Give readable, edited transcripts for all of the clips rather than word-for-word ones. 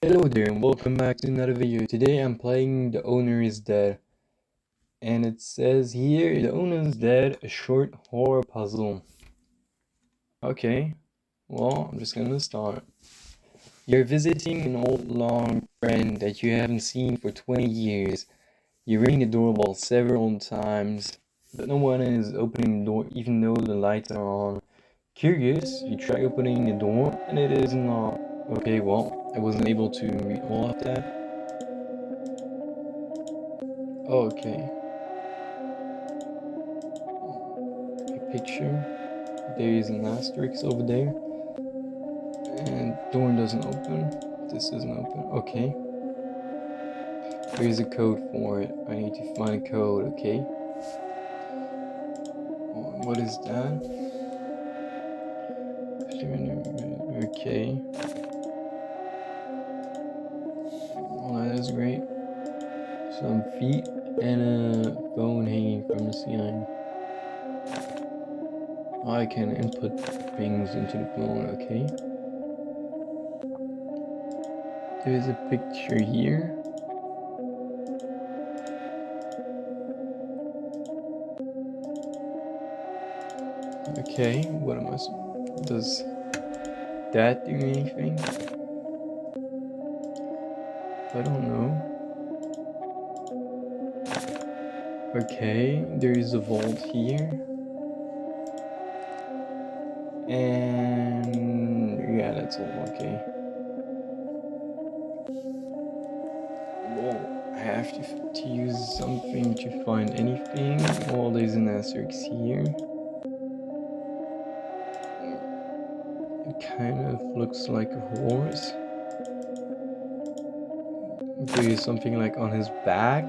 Hello there and welcome back to another video. Today I'm playing The Owner is Dead. And it says here, The Owner is Dead, a short horror puzzle. Okay, well, I'm just gonna start. You're visiting an old long friend that you haven't seen for 20 years. You ring the doorbell several times, but no one is opening the door even though the lights are on. Curious, you try opening the door and it is not. Okay, well, I wasn't able to read all of that. Okay. A picture. There is an asterisk over there. And door doesn't open. This doesn't open. Okay. There's a code for it. I need to find a code, okay? What is that? Okay. Well, that is great. Some feet and a phone hanging from the ceiling. I can input things into the phone, okay? There's a picture here. Okay, what am I? Does that do anything? I don't know. Okay, there is a vault here. And yeah, that's all okay. Well, I have to use something to find anything. Well, there's an asterisk here. It kind of looks like a horse. There is something like on his back,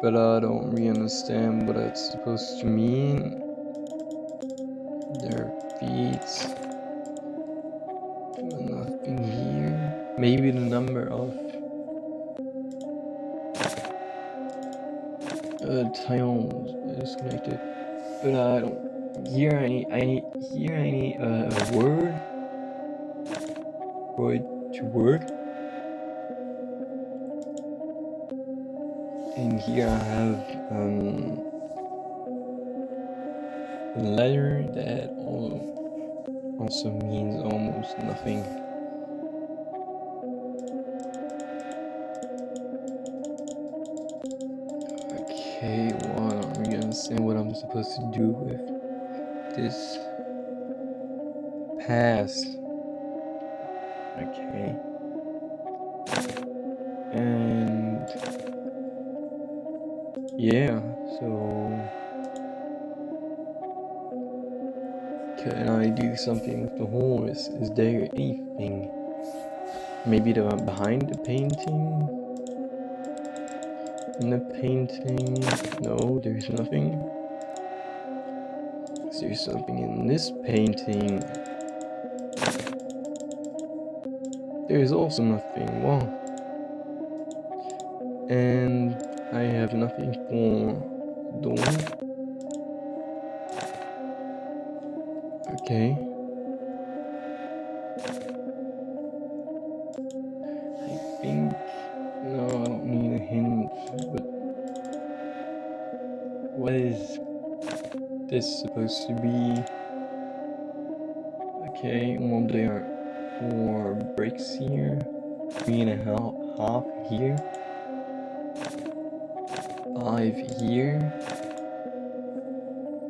but I don't really understand what it's supposed to mean. Their feet. Nothing here. Maybe the number of tiles is connected, but I don't. Here I need a word for it to work. And here I have a letter that also means almost nothing. Okay, well, I don't really understand what I'm supposed to do with this pass. Okay. And yeah, so can I do something with the horse? Is there anything? Maybe the behind the painting? In the painting? No, there's nothing. Is there something in this painting? There is also nothing. Wow. And I have nothing for door. Okay. I think no, I don't need a hint, but what is this supposed to be? Okay, well there are 4 bricks here, 3.5 here, 5 here,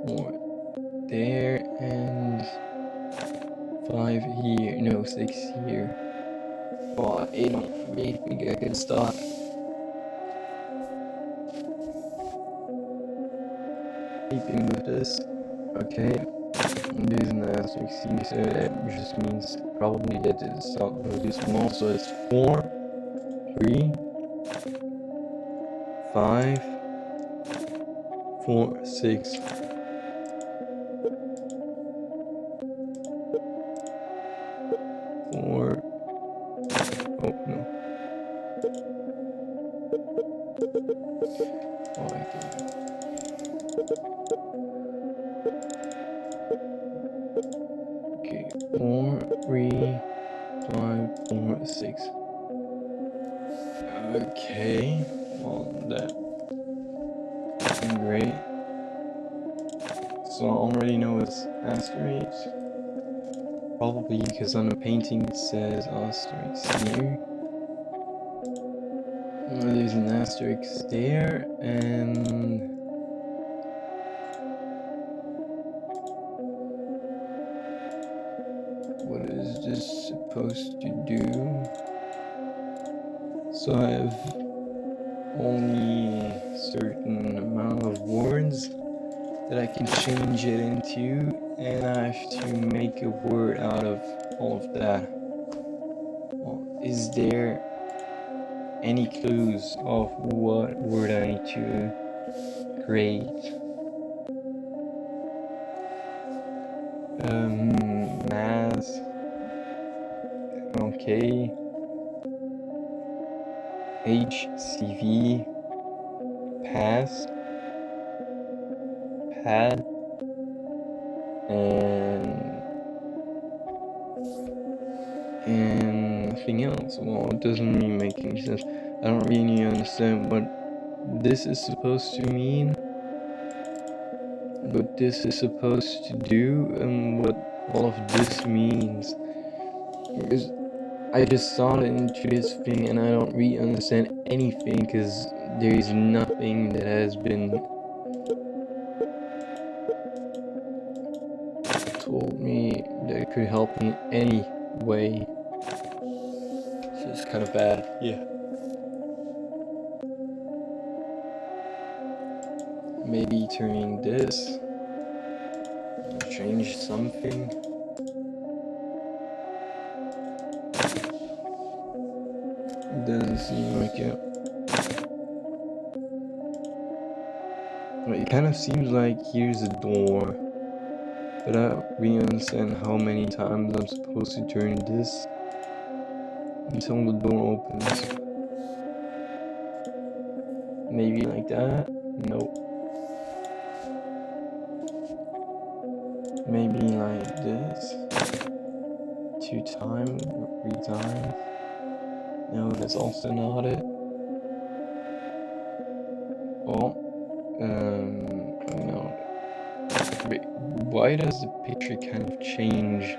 4 there, and 5 here. No, 6 here. But I don't really think I can start. Keeping with this. Okay, there's an asterisk here, so that just means probably that it's not really small. So it's 4, 3, 5, 4, 6. Four. Oh no. Oh, I can. Okay. 4, 3, 5, 4, 6. Okay, well, that's great. So I already know it's asteroids. Probably because on the painting it says asteroids here. There's an asterisk there, and what is this supposed to do? So I have only a certain amount of words that I can change it into, and I have to make a word out of all of that. Well, is there any clues of what word I need to create? Mass. Okay. HCV. Pass. Pad. And nothing else. Well, it doesn't really make any sense. I don't really understand what this is supposed to mean, what this is supposed to do, and what all of this means. Because I just started into this thing and I don't really understand anything because there is nothing that has been told me that could help me in any way. So it's kind of bad. Yeah. Maybe turning this, change something. Doesn't seem like it. It kind of seems like here's a door, but I don't really understand how many times I'm supposed to turn this until the door opens. Maybe like that? Nope. Maybe like this. 2 times, 3 times. No, that's also not it. Oh, no. Wait, why does the picture kind of change?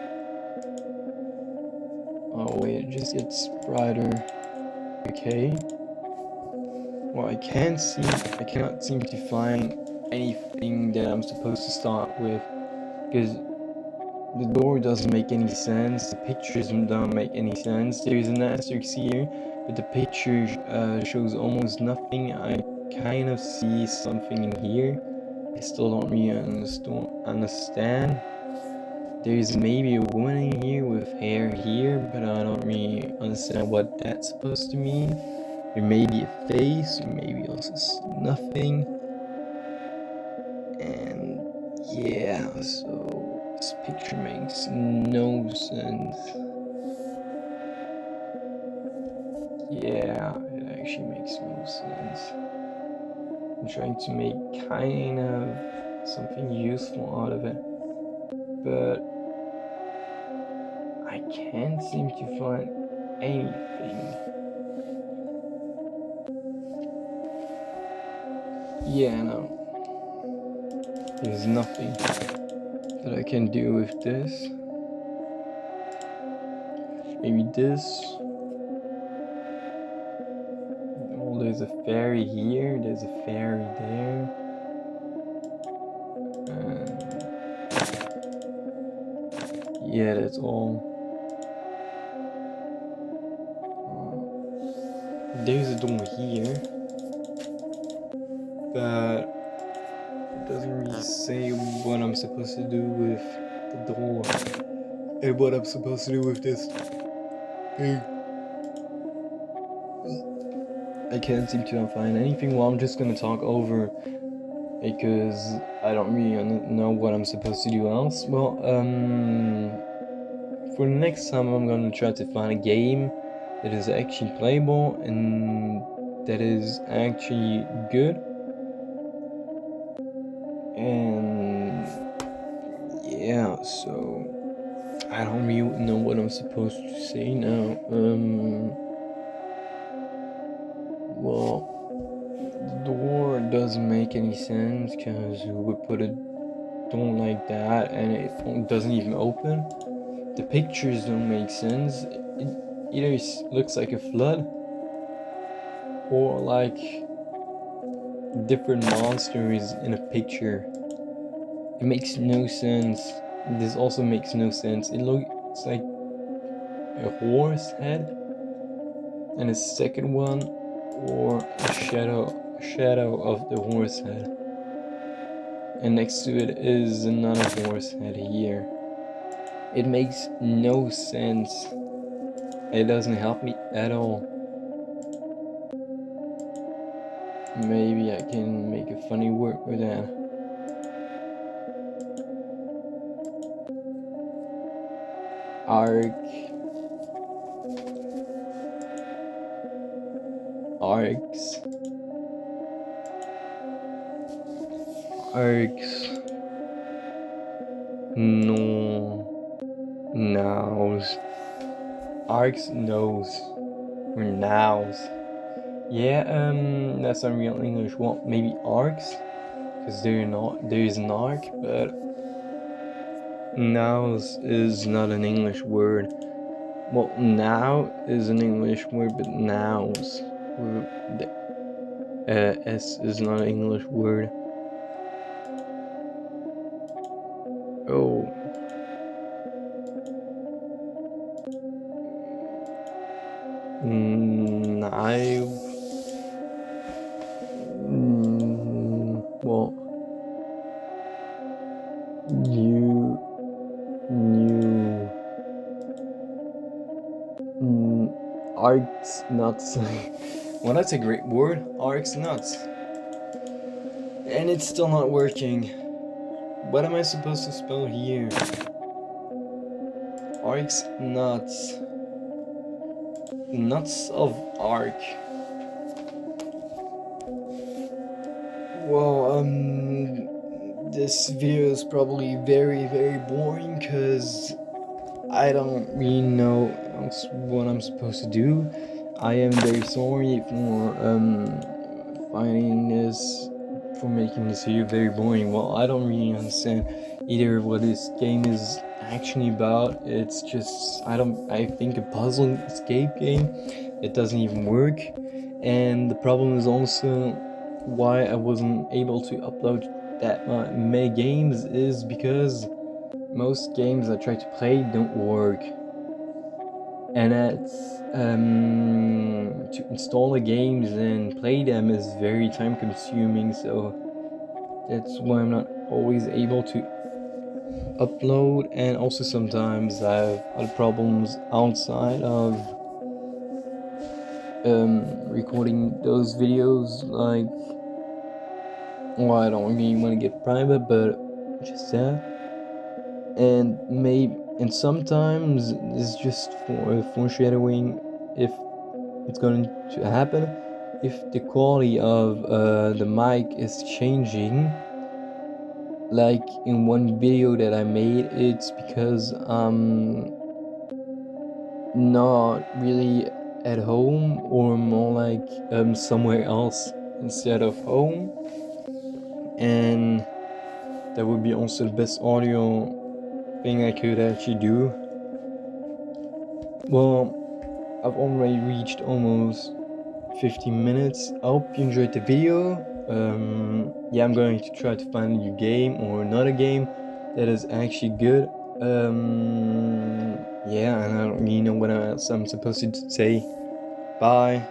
Oh wait, it just gets brighter. Okay. Well, I cannot seem to find anything that I'm supposed to start with, because the door doesn't make any sense, the pictures don't make any sense. There's an asterisk here, but the picture shows almost nothing. I kind of see something in here. I still don't really understand. There's maybe a woman in here with hair here, but I don't really understand what that's supposed to mean. There may be a face, or maybe also nothing. And yeah, so this picture makes no sense. Yeah, it actually makes no sense. I'm trying to make kind of something useful out of it, but I can't seem to find anything. Yeah, no. There's nothing that I can do with this. Maybe this. Oh, there's a fairy here, there's a fairy there. Yeah, that's all. There's a door here, but it doesn't really say what I'm supposed to do with the door and what I'm supposed to do with this thing. I can't seem to find anything. Well, I'm just gonna talk over because I don't really know what I'm supposed to do else. Well, for the next time, I'm gonna try to find a game that is actually playable and that is actually good. And yeah, so I don't really know what I'm supposed to say now. Well, the door doesn't make any sense because who would put a door like that and it doesn't even open? The pictures don't make sense. It either looks like a flood or like different monsters in a picture. It makes no sense. This also makes no sense. It looks like a horse head and a second one or a shadow of the horse head. And next to it is another horse head here. It makes no sense. It doesn't help me at all. Maybe I can make a funny word with that. Arc. Arcs. Arcs. No. Nows. Arcs nose. Or nows. Yeah, that's not real English. Well, maybe arcs? Because there is an arc, but nows is not an English word. Well, now is an English word, but nows. The S is not an English word. Oh. Knife. Well, you. Arcs nuts. Well, that's a great word. Arcs nuts. And it's still not working. What am I supposed to spell here? Arcs nuts. Nuts of arc. Well, this video is probably very, very boring because I don't really know what I'm supposed to do. I am very sorry for for making this video very boring. Well, I don't really understand either what this game is actually about. It's just I think a puzzle escape game. It doesn't even work, and the problem is also why I wasn't able to upload that many games is because most games I try to play don't work, and to install the games and play them is very time consuming, so that's why I'm not always able to upload. And also sometimes I have other problems outside of recording those videos, like, well, I don't really want to get private, but just that. And sometimes it's just for foreshadowing if it's going to happen. If the quality of the mic is changing, like in one video that I made, it's because I'm not really at home, or more like somewhere else instead of home, and that would be also the best audio thing I could actually do. Well, I've already reached almost 15 minutes. I hope you enjoyed the video. Yeah, I'm going to try to find a new game or another game that is actually good. Yeah, and I don't really know what else I'm supposed to say. Bye.